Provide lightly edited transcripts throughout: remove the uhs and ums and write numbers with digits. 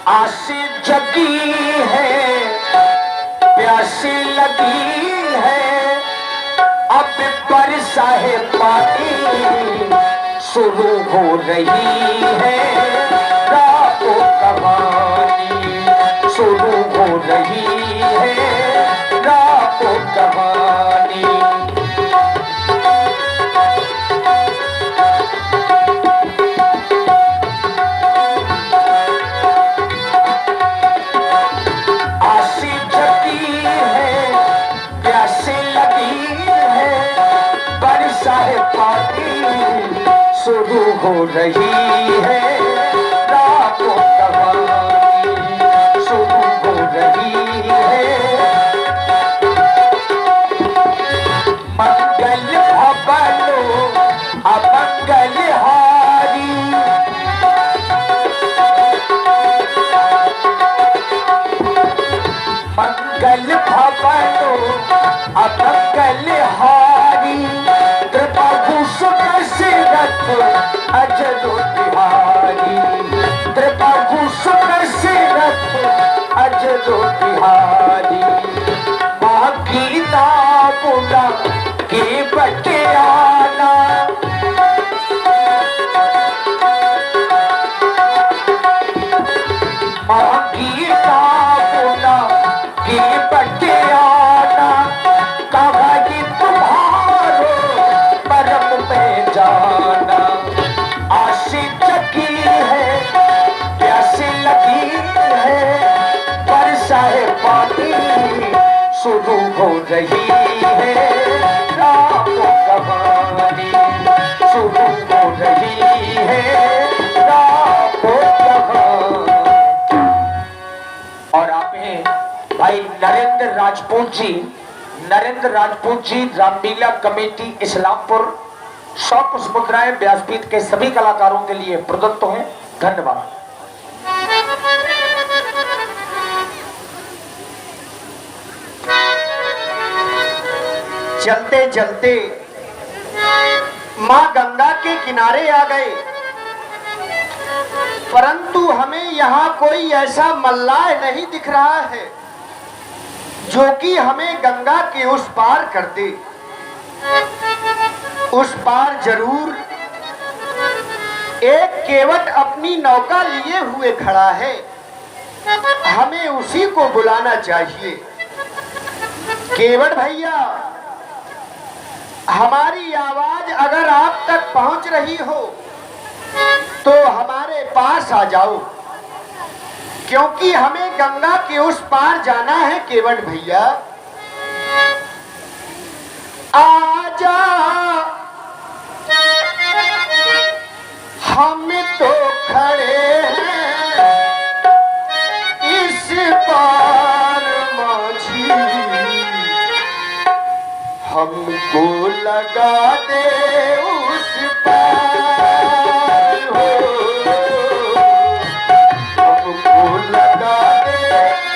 आशी जगी है, प्यासी लगी है, अब बरसा है पानी शुरू हो रही है, रातों कहानी शुरू हो रही है, रातों कहानी। आशी जगी है, प्यासी लगी है, बरसा है पानी शुरू हो रही है, रातों कहानी शुरू हो रही है। मंगल भवनो अमंगल हारी, मंगल भवनो अमंगल हारी, कृपा भूषण सिरत अजरो बिहारी, कृपा भूषण सिरत अजरो बिहारी। माँ गीता बुला के बटे आना, माँ गीता बुला के बटे आना, कहा कि तुम्हारो परम में जाना। आशी जगी है, प्यासी लगी है, बरसा है पानी शुरू हो रही है, रातों कहानी शुरू हो रही है, रातों कहानी। और आप हैं भाई नरेंद्र राजपूत जी, नरेंद्र राजपूत जी रामलीला कमेटी इस्लामपुर। 100 पुष्प मुद्राएं व्यासपीठ के सभी कलाकारों के लिए प्रदत्त हैं। धन्यवाद। चलते चलते मां गंगा के किनारे आ गए, परंतु हमें यहाँ कोई ऐसा मल्लाह नहीं दिख रहा है जो कि हमें गंगा के उस पार कर दे। उस पार जरूर एक केवट अपनी नौका लिए हुए खड़ा है, हमें उसी को बुलाना चाहिए। केवट भैया, हमारी आवाज अगर आप तक पहुंच रही हो तो हमारे पास आ जाओ, क्योंकि हमें गंगा के उस पार जाना है। केवट भैया आजा, हम तो खड़े हैं इस पार माझी, हमको लगा दे उस पार हो, हमको लगा दे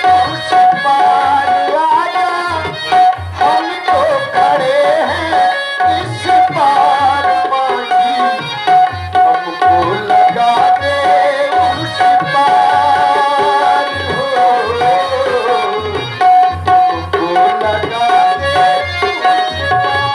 उस पार। आजा, हम तो खड़े हैं इस पार माझी, हमको लगा दे उस पार हो, हमको लगा दे उस पार।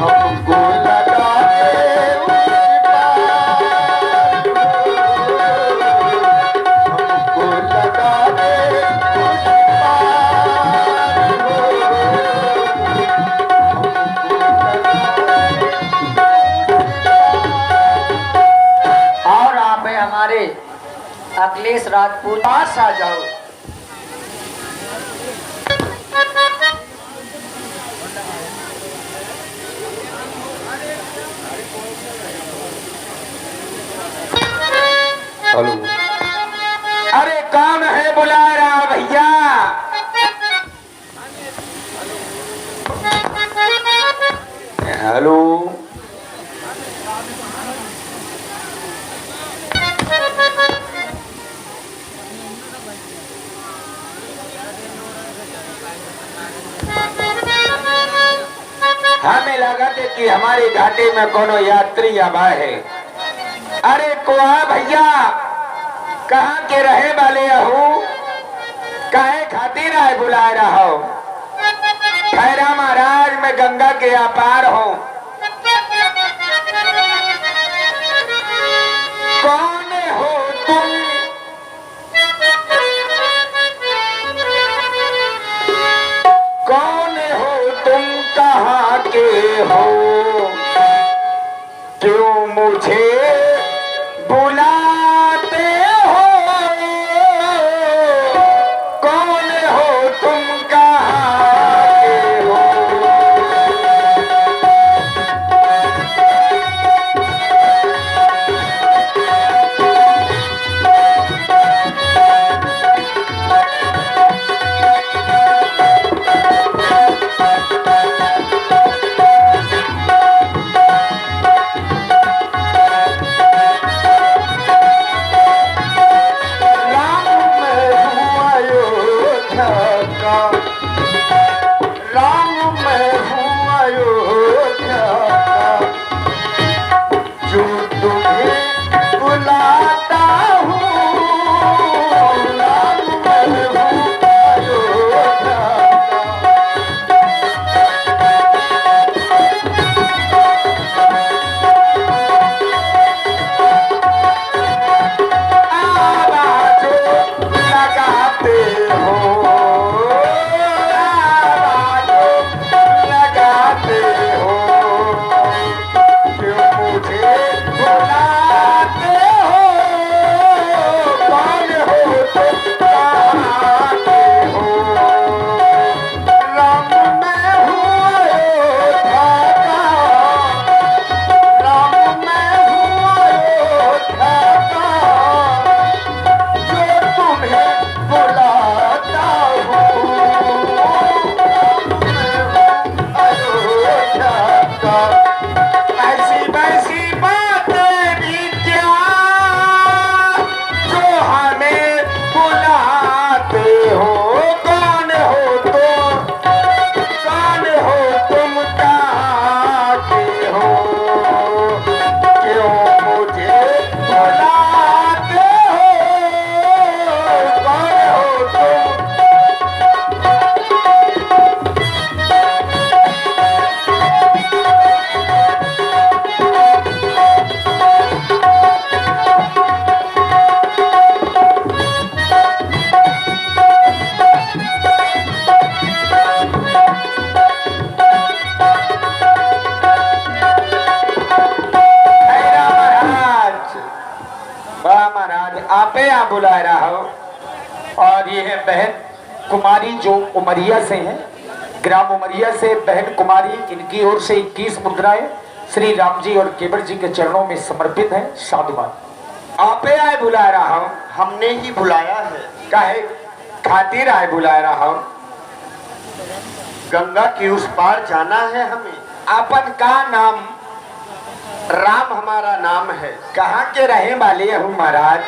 हमको लगा दे उस पार, हमको लगा दे उस पार। और आप हैं हमारे अखिलेश राजपूत। पास आ जाओ। हेलो, अरे कौन है बुला रहा भैया? हेलो, हमें लगा था कि हमारे घाटे में कोनो यात्री आवा है। अरे कोआ भैया, कहाँ के रहे वाले हो? काहे खातिर आए बुला रहा हो? खैरा महाराज, मैं गंगा के अपार हूँ। कौन हो तुम? कौन हो तुम? कहाँ के हो? क्यों मुझे बुलाते हो? कौन हो तुम? कहाँ के हो? राम मैं हूँ अयोध्या का, जो तुम्हें बुलाता हूँ। राम मैं हूँ अयोध्या का। आवाज़ों लगाते हो, लगाते हो, क्यों मुझे बुलाते हो? कौन हो तुम? कहाँ के हो? राम मैं हूँ अयोध्या का, राम मैं हूँ अयोध्या का, जो तुम्हें बुलाता हूँ। ऐसी वैसी बातें भी क्या जो हमें बुलाते हो? कौन हो तुम? कौन हो तुम? कहाँ के हो? क्यों मुझे बुलाते हो? कौन हो तुम? खैरा महाराज, बड़ा महाराज आपे यहाँ बुला रहा हो। और ये है बहन कुमारी जो उमरिया से है, ग्राम उमरिया से बहन कुमारी। इनकी ओर से 21 मुद्राएं श्री राम जी और केवट जी के चरणों में समर्पित है। साधुवाद। आपे आए बुला रहा हो? हमने ही बुलाया है। काहे खातिर आए बुला रहा हो? गंगा के उस पार जाना है हमें। अपन का नाम? राम हमारा नाम है। कहाँ के रहे वाले हो महाराज?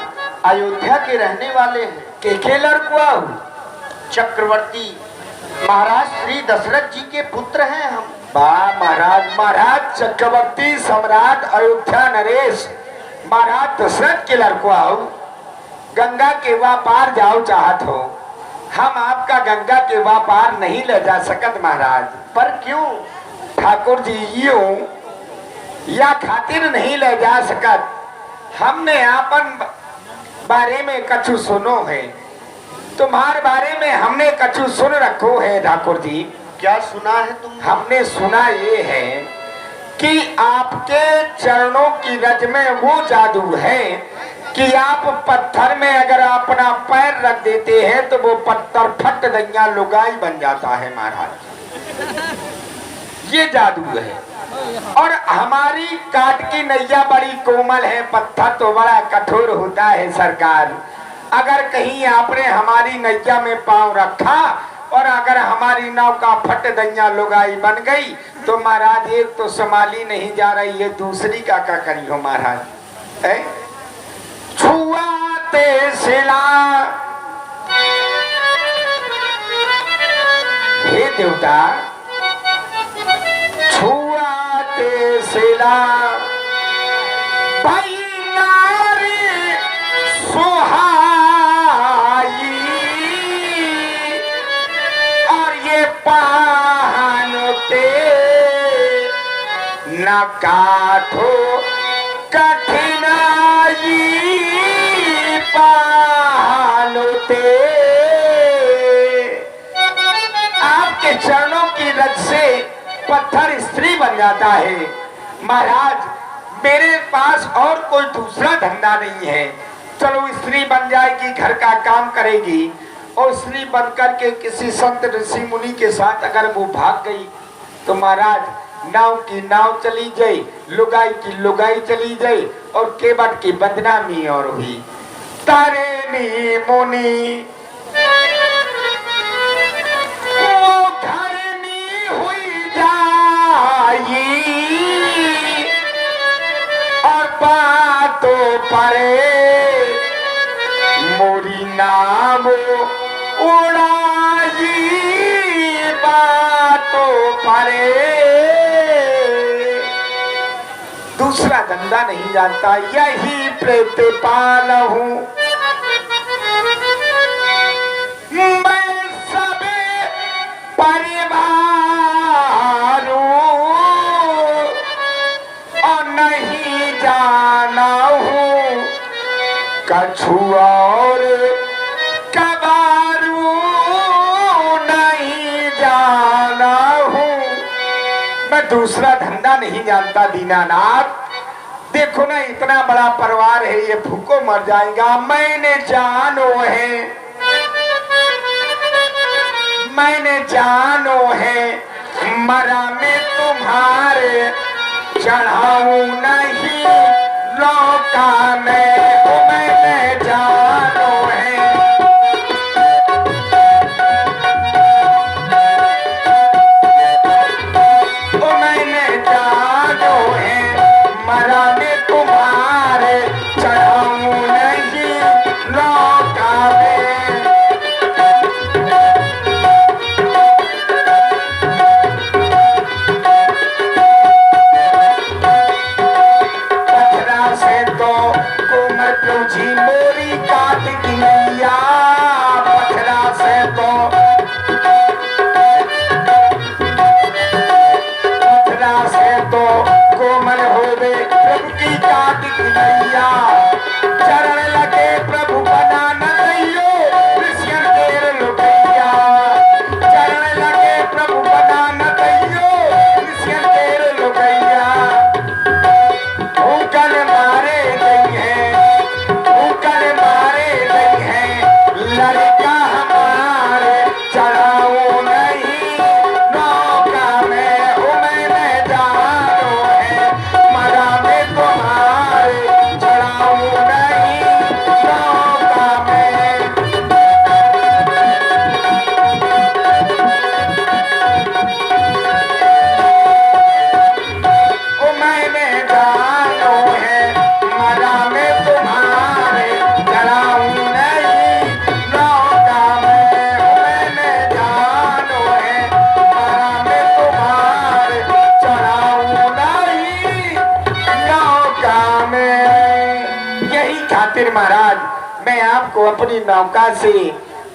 अयोध्या के रहने वाले हैं। के लड़कुआ हो? चक्रवर्ती महाराज श्री दशरथ जी के पुत्र हैं हम। वाह महाराज, महाराज चक्रवर्ती सम्राट अयोध्या नरेश महाराज दशरथ के लड़कुआ हो। गंगा के व्यापार जाओ चाहत हो, हम आपका गंगा के व्यापार नहीं ले जा सकत महाराज। पर क्यों? ठाकुर जी यूं या खातिर नहीं ले जा सकत। हमने आपन बारे में कछु सुनो है, तुम्हारे बारे में हमने कछु सुन रखो है ठाकुर जी। क्या सुना है तुम? हमने सुना ये है कि आपके चरणों की रज में वो जादू है कि आप पत्थर में अगर अपना पैर रख देते हैं तो वो पत्थर फट दैया लुगाई बन जाता है महाराज। ये जादू है। और हमारी काट की नैया बड़ी कोमल है, पत्थर तो बड़ा कठोर होता है सरकार। अगर कहीं आपने हमारी नैया में पांव रखा और अगर हमारी नाव का फट दैया लुगाई बन गई तो महाराज एक तो संभाली नहीं जा रही है, दूसरी का क्या करी हो महाराज। छुआते सिला हे देवता, छुआते सिला भाई नारी सुहाई और ये पहनते न काठो कठिनाई पहनते। आपके चरणों की रज से पत्थर स्त्री बन जाता है महाराज। मेरे पास और कोई दूसरा धंधा नहीं है। चलो स्त्री बन जाएगी, घर का काम करेगी और स्त्री बन करके किसी संत ऋषि मुनि के साथ अगर वो भाग गई तो महाराज नाव की नाव चली जाए, लुगाई की लुगाई चली जाए और केवट की बदनामी और हुई। तारेनी मुनि वो घरनी हुई जाई और बातों परे मोरी नाम उड़ाई बातों परे। दूसरा धंधा नहीं जानता, यही प्रेत पाल हूं मैं सब परिवार और नहीं जाना हूं कछु और कबारू नहीं जाना हूं। मैं दूसरा धंधा नहीं जानता दीनानाथ। देखो ना इतना बड़ा परिवार है, ये भूखों मर जाएगा। मैंने जानो है, मैंने जानो है मरा में तुम्हारे चढ़ाऊं नहीं लौका में। ओ मैंने जानो है, ओ मैंने जानो है मरा में तुम्हारे चढ़ाऊं नहीं लौका में। जी मोरी काट की नैया पथरा से तो पथरा से तो कोमल हो गए प्रभु की काट की नैया। चरण लगे प्रभु बना न दैयो कृष्ण देर लुटैया। चरण लगे प्रभु बना न दैयो कृष्ण देर लुटैया। भूखल मारे गई है, लड़का हमारे चढ़ाओ नहीं नौका में। ओ मैंने जानो है मरा में तुम्हारे चढ़ाओ नहीं नौका में। ओ मैंने जानो है मरा में तुम्हारे चढ़ाओ नहीं नौका में। मैंने जानो है मरा में तुम्हारे चढ़ाऊं नहीं नौका में। यही खातिर महाराज मैं आपको अपनी नौका से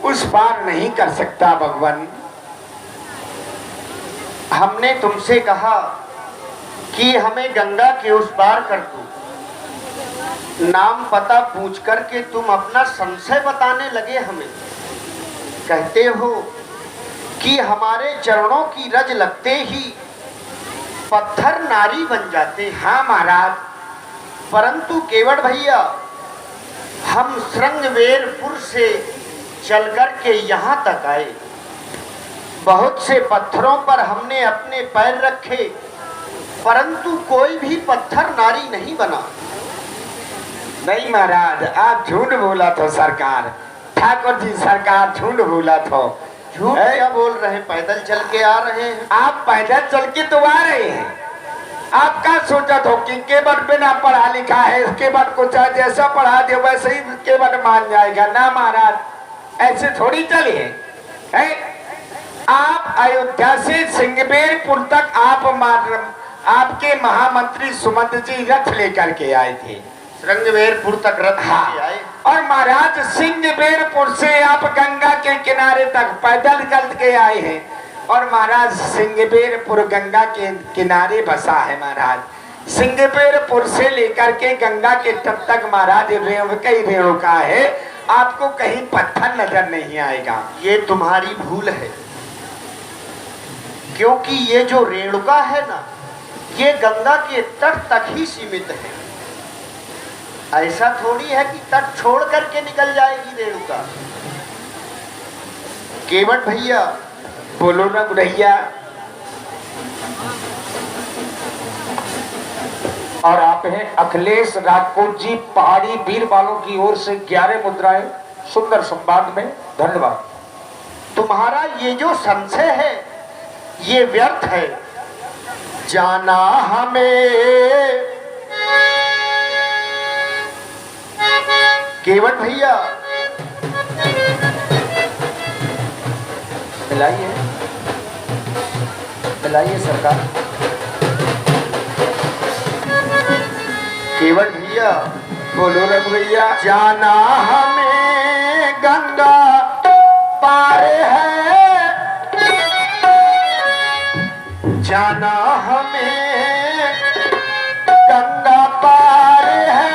उस पार नहीं कर सकता भगवान। हमने तुमसे कहा कि हमें गंगा के उस पार कर दो। नाम पता पूछ करके तुम अपना संशय बताने लगे हमें। कहते हो कि हमारे चरणों की रज लगते ही पत्थर नारी बन जाते। हाँ महाराज, परंतु केवट भैया, हम श्रृंगवेरपुर से चल कर के यहाँ तक आए। बहुत से पत्थरों पर हमने अपने पैर रखे, परंतु कोई भी पत्थर नारी नहीं बना। नहीं महाराज, आप झूठ बोला तो सरकार। ठाकुर जी सरकार झूठ बोला तो। झूठ क्या बोल रहे हैं? पैदल चल के आ रहे हैं। आप पैदल चल के तो आ रहे हैं। आप क्या सोचा हो कि केवट बिना पढ़ा लिखा है, केवट को चाहे जैसा पढ़ा दे वैसे ही केवट मान जाएगा? ना महाराज, ऐसे थोड़ी चले हैं। आप अयोध्या से सिंगबेरपुर तक आपके महामंत्री सुमंत जी रथ लेकर के आए थे। श्रृंगवेरपुर तक रथ लेके आए। और महाराज सिंगबेरपुर से आप गंगा के किनारे तक पैदल चल के आए हैं। और महाराज सिंगबेरपुर गंगा के किनारे बसा है। महाराज सिंगबेरपुर से लेकर के गंगा के तट तक महाराज रेणुका है। आपको कहीं पत्थर नजर नहीं आएगा। ये तुम्हारी भूल है, क्योंकि ये जो रेणुका है ना, ये गंगा के तट तक ही सीमित है। ऐसा थोड़ी है कि तट छोड़ करके निकल जाएगी रेणुका। केवट भैया, बोलो ना भैया। और आप हैं अखिलेश राजपूत जी, पहाड़ी वीर वालों की ओर से 11 मुद्राएं सुंदर संवाद में। धन्यवाद। तुम्हारा ये जो संशय है ये व्यर्थ है। जाना हमें केवट भैया, मिलाइए सरकार। केवट भैया, बोलो रे भैया। जाना हमें गंगा पार है, जाना हमें गंगा पार है।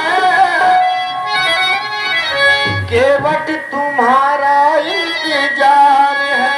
केवट तुम्हारा इंतजार है।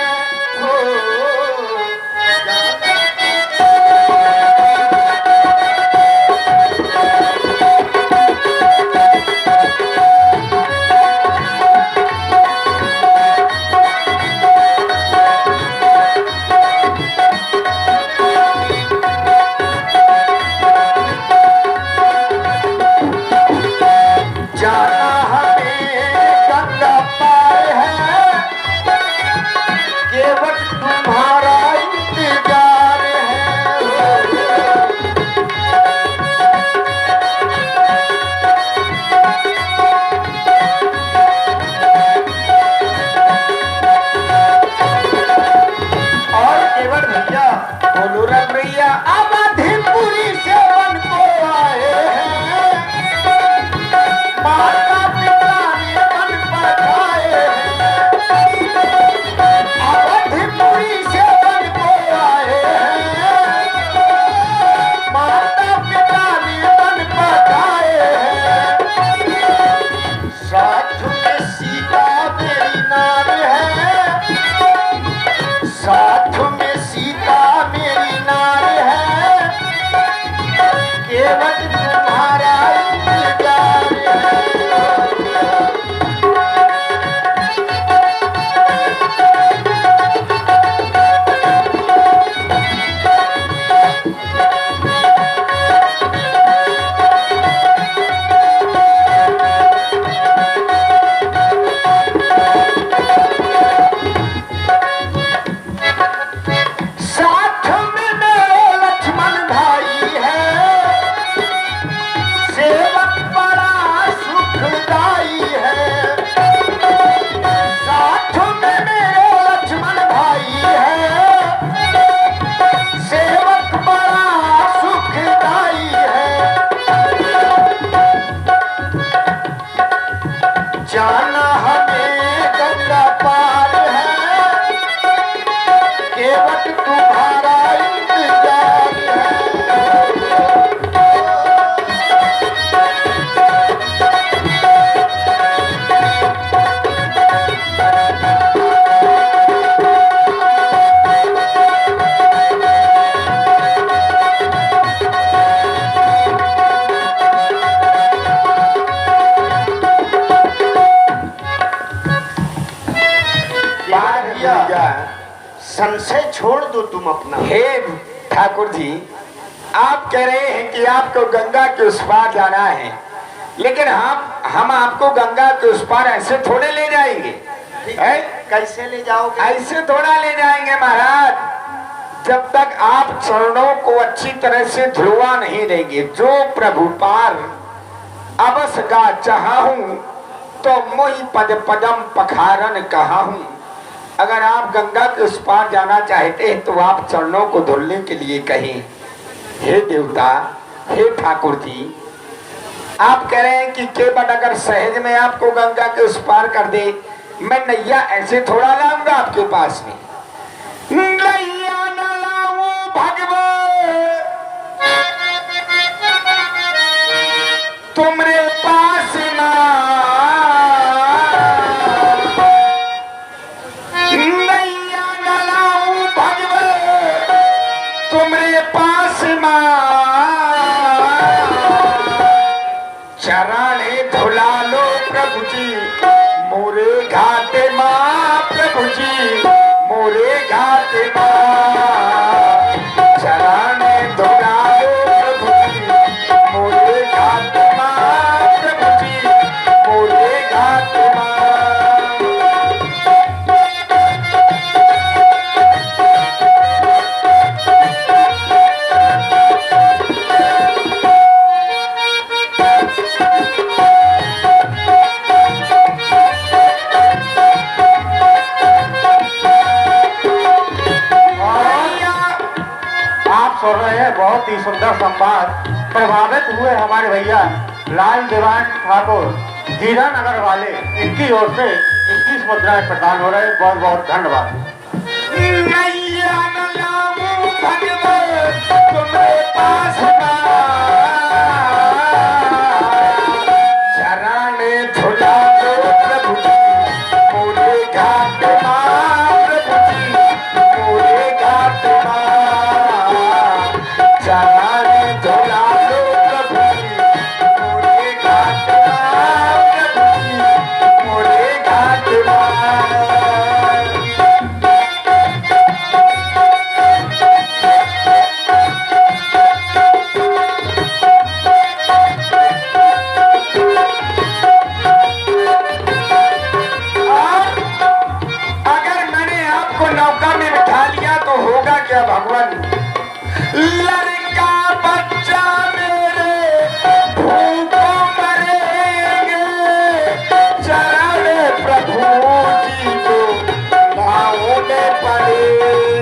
संशय छोड़ दो तुम अपना। हे ठाकुर जी, आप कह रहे हैं कि आपको गंगा के उस पार जाना है, लेकिन हम आपको गंगा के उस पार ऐसे थोड़े ले जाएंगे। कैसे ले जाओगे? ऐसे थोड़ा ले जाएंगे महाराज, जब तक आप चरणों को अच्छी तरह से धुलवा नहीं देंगे। जो प्रभु पार अवस गा चाहूं, तो मोहि पद पदम पखारन कहाहूं। अगर आप गंगा के उस पार जाना चाहते हैं तो आप चरणों को धुलने के लिए कहें। हे देवता, हे ठाकुर जी, आप कह रहे हैं कि केवट अगर सहज में आपको गंगा के उस पार कर दे, मैं नैया ऐसे थोड़ा लाऊंगा आपके पास में। नैया न लाऊं भगवान तुमरे पास ना, नैया न लाऊं भगवान तुमरे पास ना, चरणे धुला लो प्रभु जी मोरे घाटे माँ, प्रभु जी मोरे घाटे माँ। चरणे धुला लो प्रभु जी मोरे घाटे माँ, प्रभु जी मोरे घाटे माँ। सुन रहे हैं बहुत ही सुंदर संवाद। प्रभावित हुए हमारे भैया लाल दीवान ठाकुर जीरा नगर वाले, इनकी ओर से 21 मुद्राएं प्रदान हो रहे हैं। बहुत बहुत धन्यवाद। भगवान, लड़का बच्चा मेरे भूखों मरेंगे, चरण प्रभु जी को नाव में पड़ेंगे।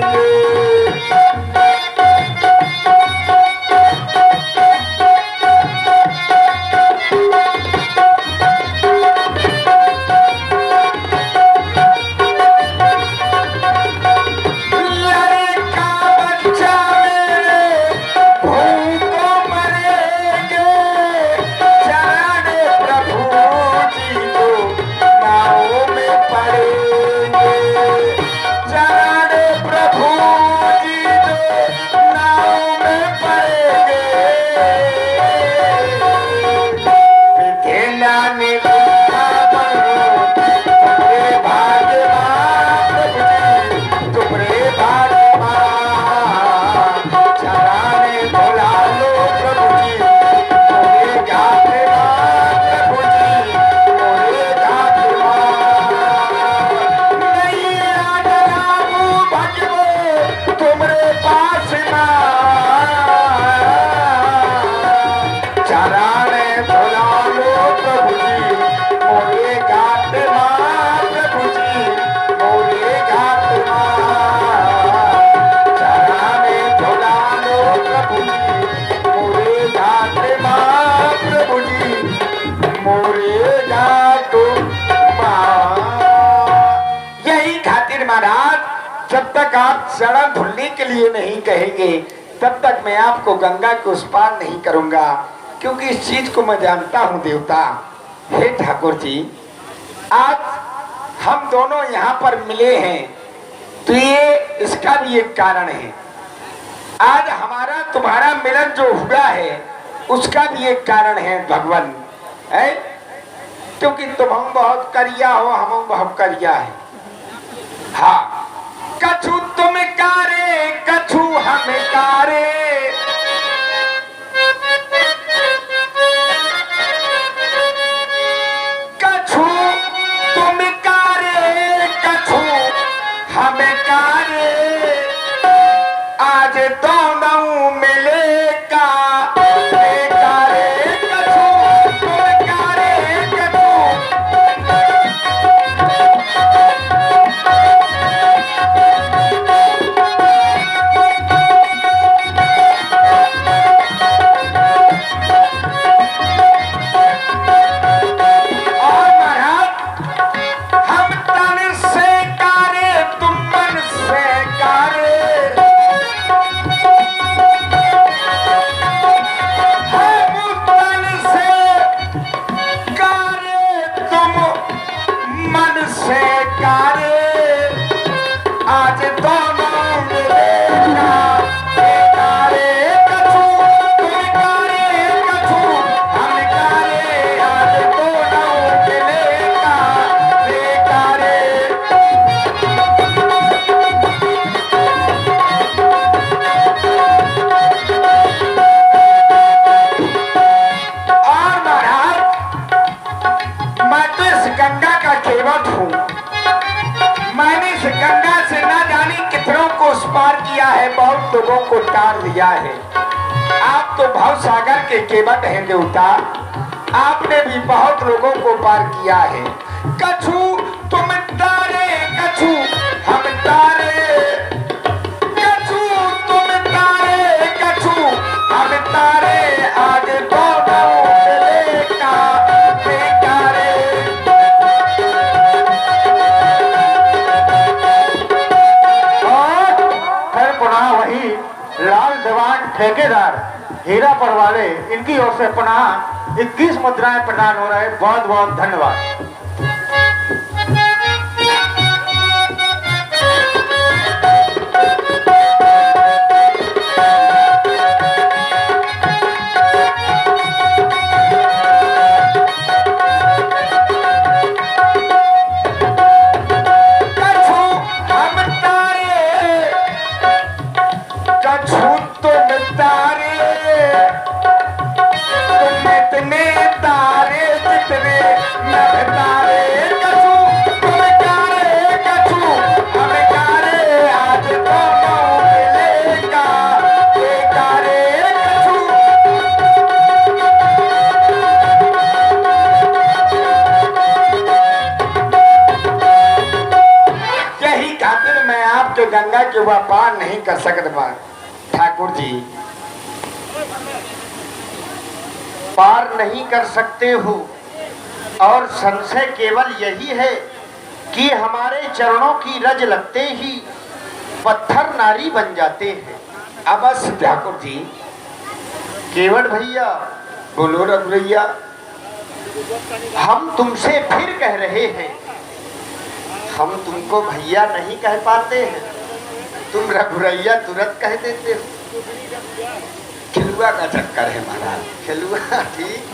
जब तक आप चरण धुलने के लिए नहीं कहेंगे तब तक मैं आपको गंगा के उस पार नहीं करूंगा, क्योंकि इस चीज को मैं जानता हूं देवता। हे ठाकुर जी, आज हम दोनों यहाँ पर मिले हैं तो ये इसका भी एक कारण है। आज हमारा तुम्हारा मिलन जो हुआ है उसका भी एक कारण है भगवान, है क्योंकि तुम हम बहुत करिया हो, हम बहुत करिया है। हाँ, कछु तुम कारे कछु हम कारे, कछु तुम कारे कछु हम कारे, आज दोनों मिले का कारे कछु तुम कारे कछु। मैंने इस गंगा से ना जाने कितनों को उस पार किया है, बहुत लोगों को टार दिया है। आप तो भव सागर के केवट हैं देवता, आपने भी बहुत लोगों को पार किया है। कछु तुम तारे कछु हम तारे, कछु तुम तारे कछु हम तारे, आज दोनों मिले का बेकारे। पुनः वही लाल दीवान ठेकेदार हीरापुर वाले, इनकी ओर से पुनः 21 मुद्राएं प्रदान हो रहे। बहुत बहुत धन्यवाद। गंगा के वह पार नहीं कर सकते ठाकुर जी, पार नहीं कर सकते हो और संशय केवल यही है कि हमारे चरणों की रज लगते ही पत्थर नारी बन जाते हैं। अवश्य ठाकुर जी। केवट भैया, बोलो रघुरैया। हम तुमसे फिर कह रहे हैं, हम तुमको भैया नहीं कह पाते हैं, तुम रघुरैया तुरंत कह देते हो। खिलुआ का चक्कर है महाराज। खिलुआ, ठीक,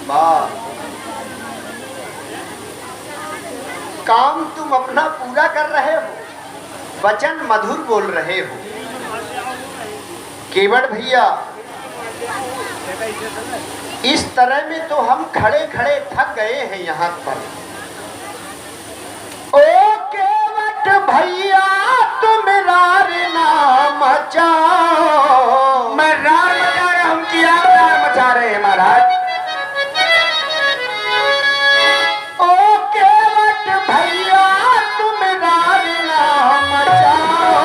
वाह। काम तुम अपना पूरा कर रहे हो, वचन मधुर बोल रहे हो। केवट भैया, इस तरह में तो हम खड़े खड़े थक गए हैं यहाँ पर। ओ केवट भैया तुम रार नाम मचाओ। मैं रार मचा रहा हूँ कि आप रार मचा रहे हैं महाराज? ओ केवट भैया तुम रार नाम मचाओ,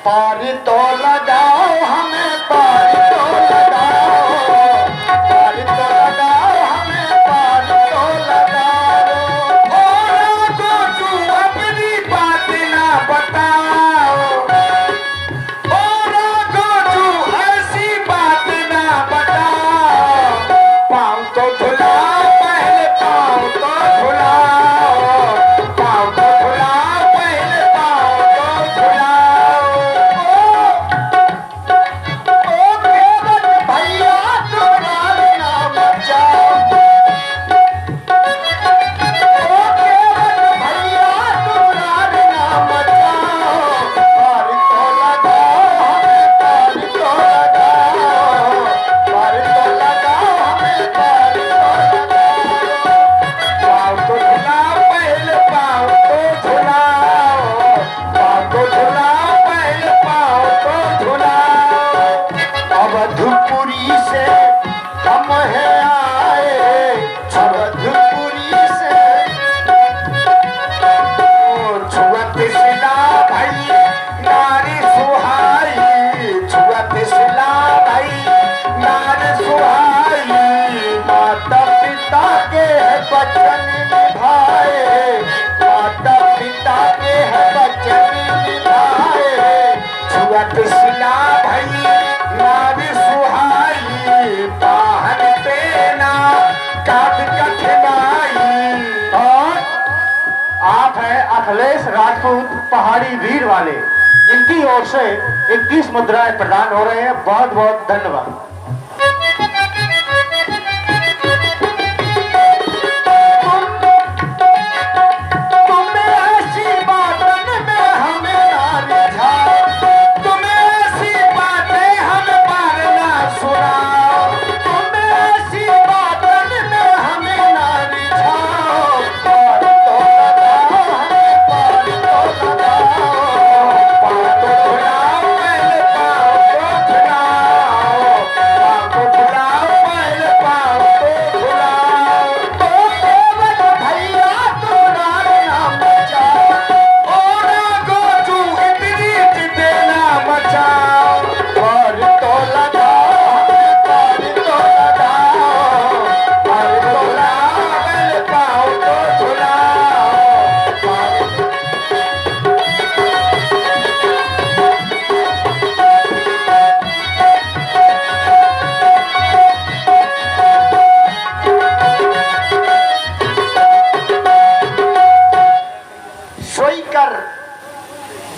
पार तो लगाओ हमें, पार तो लगाओ, पार तो लगाओ हमें, पार तो लगाओ। बताओ, और को तू ऐसी बात ना बताओ। अवधपुरी से हम है आए, अवधपुरी से छुअत सिला भाई नारी सुहाई, छुअत सिला भाई नारी सुहाई, माता पिता के है वचन निभाए, माता पिता के है वचन निभाए, छुअत सिला भाई नारी सुहाई, पाहन पेना काट कठिनाई। और आप हैं अखिलेश राजपूत पहाड़ी वीर वाले, इनकी ओर से 21 मुद्राएं प्रदान हो रहे हैं। बहुत बहुत धन्यवाद।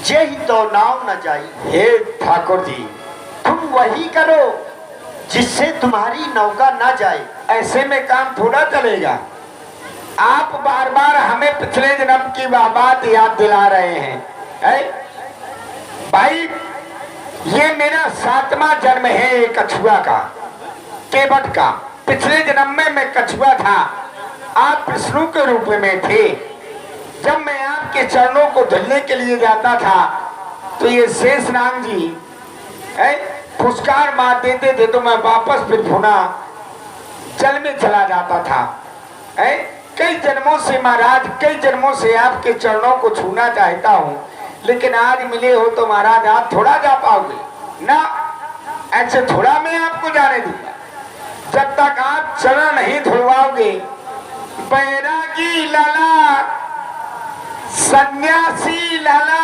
यही तो नाव न जाई। हे ठाकुर जी, तुम वही करो जिससे तुम्हारी नौका न जाए। ऐसे में काम थोड़ा चलेगा। आप बार बार हमें पिछले जन्म की बात याद दिला रहे हैं। भाई, ये मेरा 7वां जन्म है एक कछुआ का, केवट का। पिछले जन्म में मैं कछुआ था, आप विष्णु के रूप में थे। जब मैं आपके चरणों को धुलने के लिए जाता था तो ये शेषनाग जी पुरस्कार मार देते थे, तो मैं वापस फिर पुनः जल में चला जाता था। कई जन्मों से महाराज, कई जन्मों से आपके चरणों को छूना चाहता हूँ, लेकिन आज मिले हो तो महाराज आप थोड़ा जा पाओगे ना। ऐसे थोड़ा मैं आपको जाने दूंगा जब तक आप चरण नहीं धुलवाओगे। बैरागी लाला, सन्यासी लाला,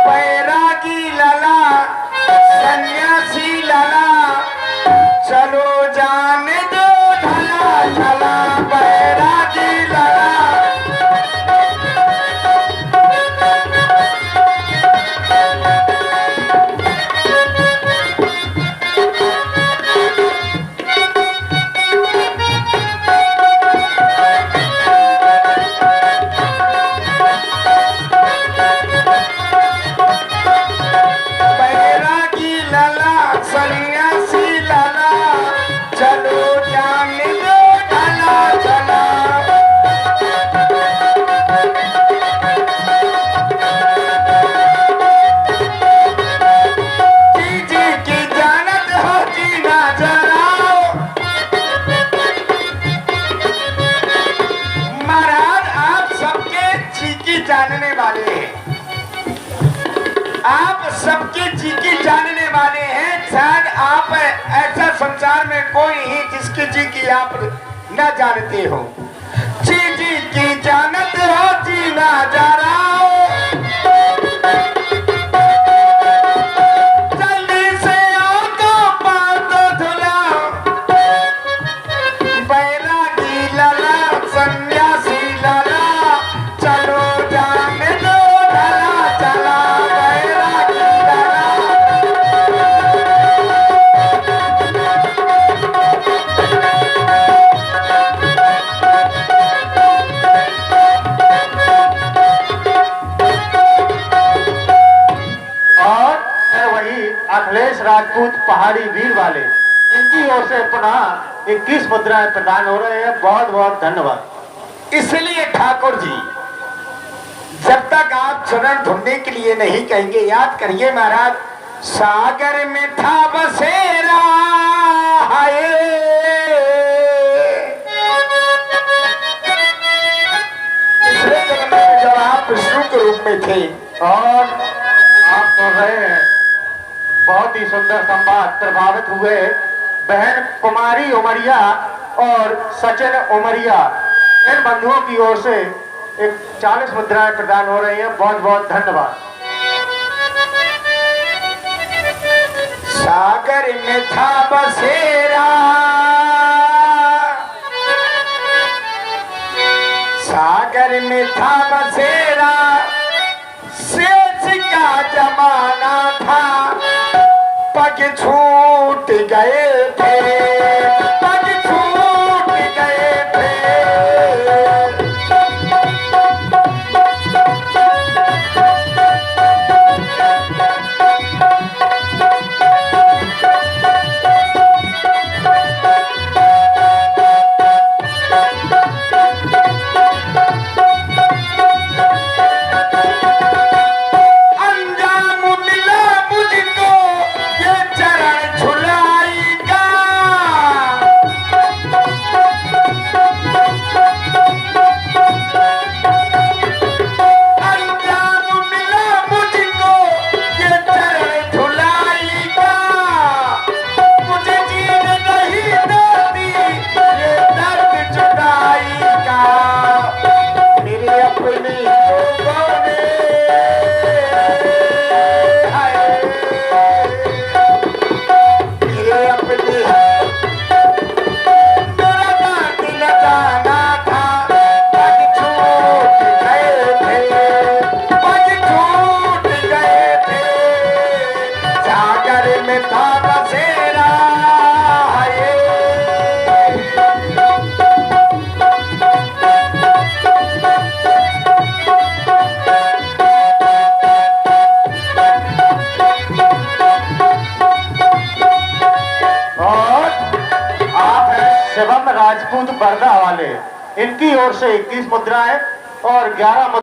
बैरागी लाला, सन्यासी लाला, चलो जाने दो ढला ढला। बैरागी लाला, बैरागी लाला, सन्यासी लाला, चलो जाने दो ढला ढला। जी जी की जानत हो जीना जराओ। महाराज, आप सबके जी की जानने वाले हैं, आप सबके जी की जानने वाले हैं। शायद आप ऐसा संसार में कोई ही जिसकी जी की आप न जानते हो। जी जी की जानत हो जीना जराओ। जल्दी से आओ तो पाँव तो धुलाओ। बैरागी लाला, सन्यासी लाला, चलो जाने दो ढला चला। बैरागी लाला, और वही अखिलेश राजपूत पहाड़ी वीर वाले, इनकी ओर से पुनः 21 मुद्राएं प्रदान हो रहे हैं। बहुत बहुत धन्यवाद। इसलिए ठाकुर जी, जब तक आप चरण ढूंढने के लिए नहीं कहेंगे, याद करिए महाराज, सागर में था बसेरा हाय। पिछले जन्म में जब आप विष्णु के रूप में थे, और आप सुन रहे हैं बहुत ही सुंदर संवाद। प्रभावित हुए बहन कुमारी उमरिया और सचिन उमरिया, इन बंधुओं की ओर से एक 40 मुद्राएं प्रदान हो रही हैं। बहुत बहुत धन्यवाद। सागर में था बसेरा, सागर में था बसेरा, सेज का जमाना था, पग छूट गए थे, पग छूट गए थे। शिवम राजपूत बरदा वाले, इनकी ओर से 21 मुद्राएं और 11